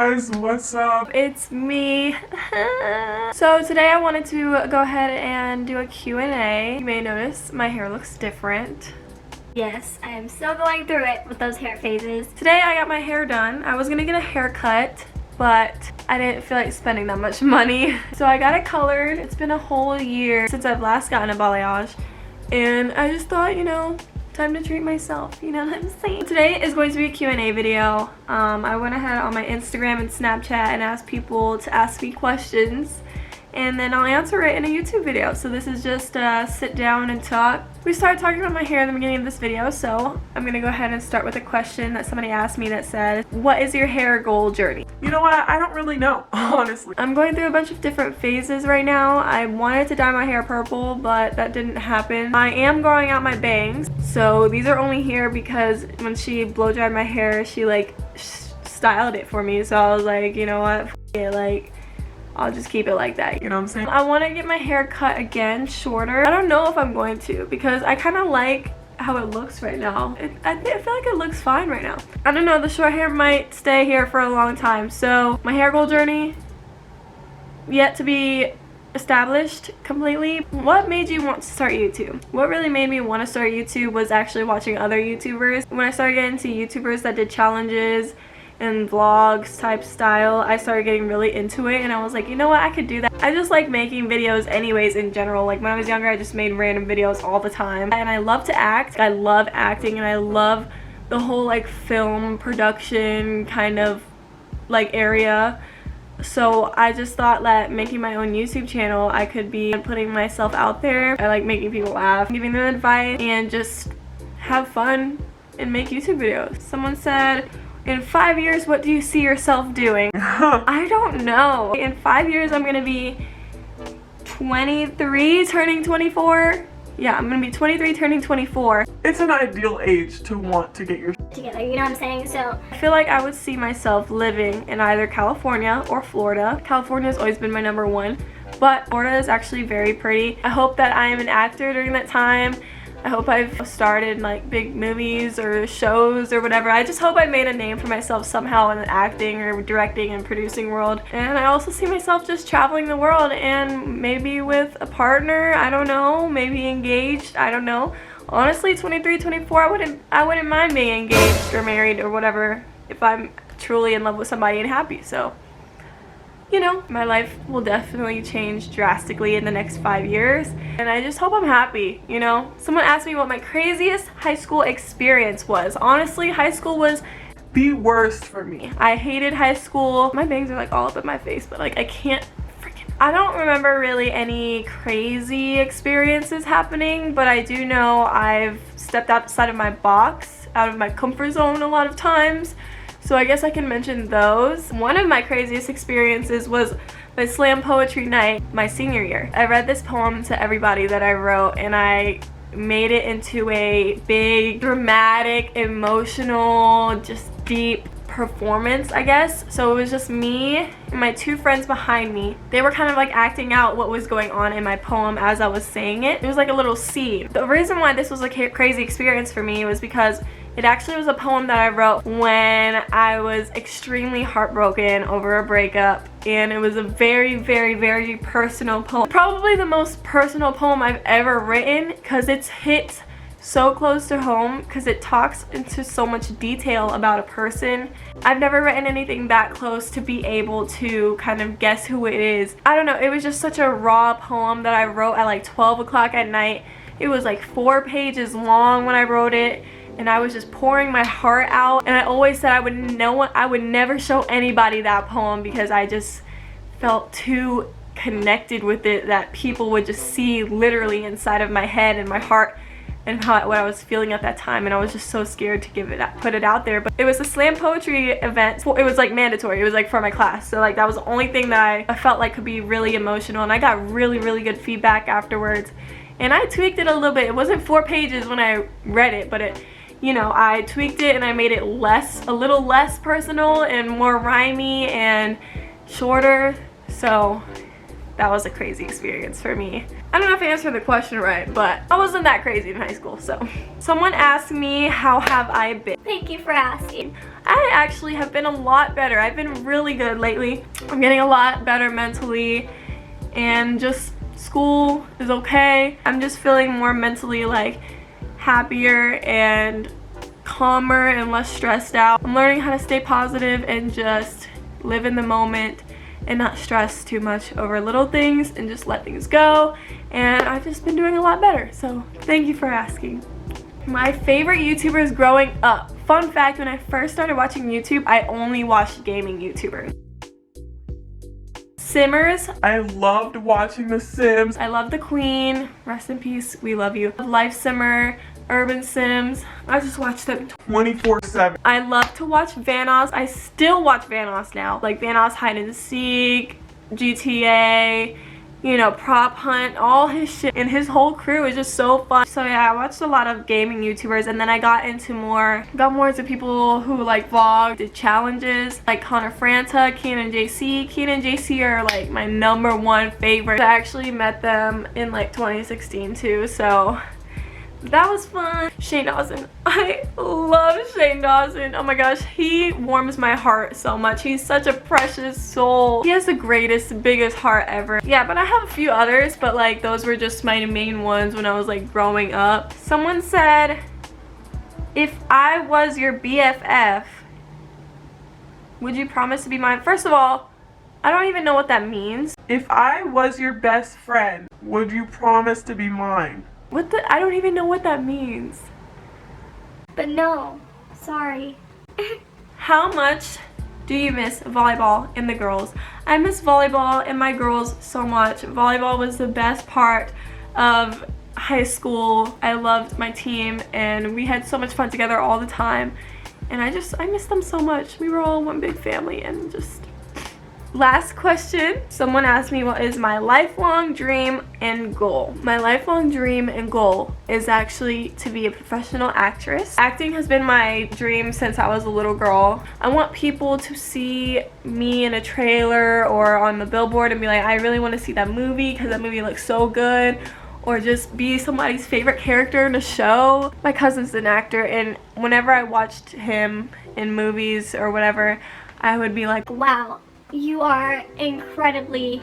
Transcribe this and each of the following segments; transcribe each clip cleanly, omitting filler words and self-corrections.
guys, what's up? It's me. So today I wanted to go ahead and do a Q&A. You may notice my hair looks different. Yes, I am still going through it with those hair phases. Today I got my hair done. I was gonna get a haircut, but I didn't feel like spending that much money. So I got it colored. It's been a whole year since I've last gotten a balayage. And I just thought, you know, time to treat myself, you know what I'm saying? Today is going to be a Q&A video. I went ahead on my Instagram and Snapchat and asked people to ask me questions, and then I'll answer it in a YouTube video. So this is just sit down and talk. We started talking about my hair in the beginning of this video, so I'm gonna go ahead and start with a question that somebody asked me that said, what is your hair goal journey? You know what? I don't really know, honestly. I'm going through a bunch of different phases right now. I wanted to dye my hair purple, but that didn't happen. I am growing out my bangs, so these are only here because when she blow dried my hair, she like styled it for me. So I was like, you know what? F it, like, I'll just keep it like that. You know what I'm saying? I want to get my hair cut again shorter. I don't know if I'm going to because I kind of like how it looks right now. I feel like it looks fine right now. I don't know, the short hair might stay here for a long time. So my hair goal journey yet to be established completely. What made you want to start YouTube? What really made me want to start YouTube was actually watching other YouTubers. When I started getting into YouTubers that did challenges and vlogs type style, I started getting really into it, and I was like, you know what, I could do that. I just like making videos anyways in general. Like when I was younger, I just made random videos all the time, and I love to act. I love acting, and I love the whole like film production kind of like area. So I just thought that making my own YouTube channel, I could be putting myself out there. I like making people laugh, giving them advice, and just have fun and make YouTube videos. Someone said, in 5 years, what do you see yourself doing? I don't know. In 5 years, I'm gonna be 23, turning 24. Yeah, I'm gonna be 23, turning 24. It's an ideal age to want to get your Together, you know what I'm saying? So I feel like I would see myself living in either California or Florida. California has always been my number one, but Florida is actually very pretty. I hope that I am an actor during that time. I hope I've starred in like big movies or shows or whatever. I just hope I made a name for myself somehow in the acting or directing and producing world. And I also see myself just traveling the world and maybe with a partner, I don't know, maybe engaged, I don't know. Honestly, 23, 24, I wouldn't mind being engaged or married or whatever if I'm truly in love with somebody and happy. So, you know, my life will definitely change drastically in the next 5 years, and I just hope I'm happy, you know. Someone asked me what my craziest high school experience was. Honestly, high school was the worst for me. I hated high school. My bangs are like all up in my face, but like I can't freaking, I don't remember really any crazy experiences happening, but I do know I've stepped outside of my box, out of my comfort zone a lot of times. So I guess I can mention those. One of my craziest experiences was my slam poetry night my senior year. I read this poem to everybody that I wrote, and I made it into a big, dramatic, emotional, just deep performance, I guess. So it was just me and my two friends behind me. They were kind of like acting out what was going on in my poem as I was saying it. It was like a little scene. The reason why this was a crazy experience for me was because it actually was a poem that I wrote when I was extremely heartbroken over a breakup, and it was a very, very, very personal poem. Probably the most personal poem I've ever written because it's hit so close to home because it talks into so much detail about a person. I've never written anything that close to be able to kind of guess who it is. I don't know, it was just such a raw poem that I wrote at like 12 o'clock at night. It was like 4 pages long when I wrote it, and I was just pouring my heart out. And I always said I would never show anybody that poem because I just felt too connected with it, that people would just see literally inside of my head and my heart and what I was feeling at that time. And I was just so scared to put it out there. But it was a slam poetry event. It was like mandatory. It was like for my class. So like that was the only thing that I felt like could be really emotional, and I got really, really good feedback afterwards. And I tweaked it a little bit. It wasn't 4 pages when I read it, but it, you know, I tweaked it and I made it a little less personal and more rhymey and shorter. So that was a crazy experience for me. I don't know if I answered the question right, but I wasn't that crazy in high school. So someone asked me, how have I been? thank you for asking. I actually have been a lot better. I've been really good lately. I'm getting a lot better mentally, and just school is okay. I'm just feeling more mentally like happier and calmer and less stressed out. I'm learning how to stay positive and just live in the moment and not stress too much over little things and just let things go. And I've just been doing a lot better, so thank you for asking. My favorite YouTubers growing up. Fun fact, when I first started watching YouTube, I only watched gaming YouTubers. Simmers. I loved watching The Sims. I love the Queen. Rest in peace. We love you. Life Simmer, Urban Sims. I just watched them 24/7. I love to watch Vanoss. I still watch Vanoss now. Like Vanoss Hide and Seek, GTA, you know, Prop Hunt, all his shit. And his whole crew is just so fun. So yeah, I watched a lot of gaming YouTubers, and then I got more into people who like vlog, did challenges, like Connor Franta, Keenan JC. Keenan JC are like my #1 favorite. I actually met them in like 2016 too, so that was fun. Shane Dawson. I love Shane Dawson. Oh my gosh, he warms my heart so much. He's such a precious soul. He has the greatest, biggest heart ever. Yeah, but I have a few others, but like those were just my main ones when I was like growing up. Someone said, if I was your BFF, would you promise to be mine? First of all, I don't even know what that means. If I was your best friend, would you promise to be mine? What the? I don't even know what that means. But no, sorry. How much do you miss volleyball and the girls? I miss volleyball and my girls so much. Volleyball was the best part of high school. I loved my team and we had so much fun together all the time. And I miss them so much. We were all one big family and just... Last question. Someone asked me what is my lifelong dream and goal. My lifelong dream and goal is actually to be a professional actress. Acting has been my dream since I was a little girl. I want people to see me in a trailer or on the billboard and be like, I really want to see that movie because that movie looks so good. Or just be somebody's favorite character in a show. My cousin's an actor, and whenever I watched him in movies or whatever, I would be like, Wow, you are incredibly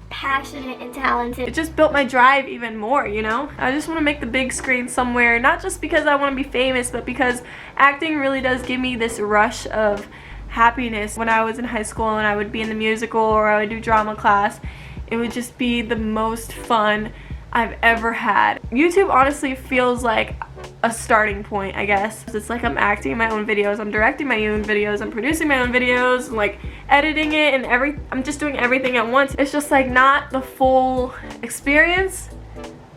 passionate and talented. it just built my drive even more, you know? I just want to make the big screen somewhere, not just because I want to be famous, but because acting really does give me this rush of happiness. When I was in high school and I would be in the musical or I would do drama class, it would just be the most fun I've ever had. YouTube honestly feels like a starting point, I guess. It's like I'm acting my own videos, I'm directing my own videos, I'm producing my own videos, like editing it, and I'm just doing everything at once. It's just like not the full experience,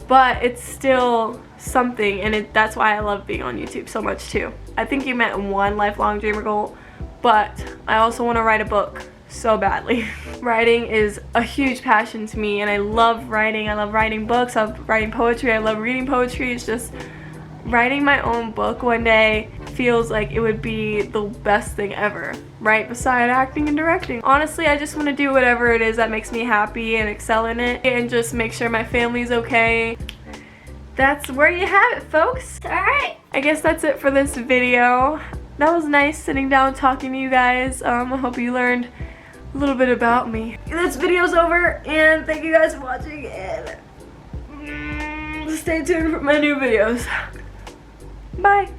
but it's still something, and that's why I love being on YouTube so much too. I think you meant one lifelong dream or goal, but I also want to write a book so badly. Writing is a huge passion to me, and I love writing. I love writing books, I love writing poetry, I love reading poetry. It's just writing my own book one day feels like it would be the best thing ever, right beside acting and directing. Honestly, I just want to do whatever it is that makes me happy and excel in it, and just make sure my family's okay. That's where you have it, folks. Alright. I guess that's it for this video. That was nice sitting down talking to you guys. I hope you learned a little bit about me. This video's over, and thank you guys for watching, and stay tuned for my new videos. Bye.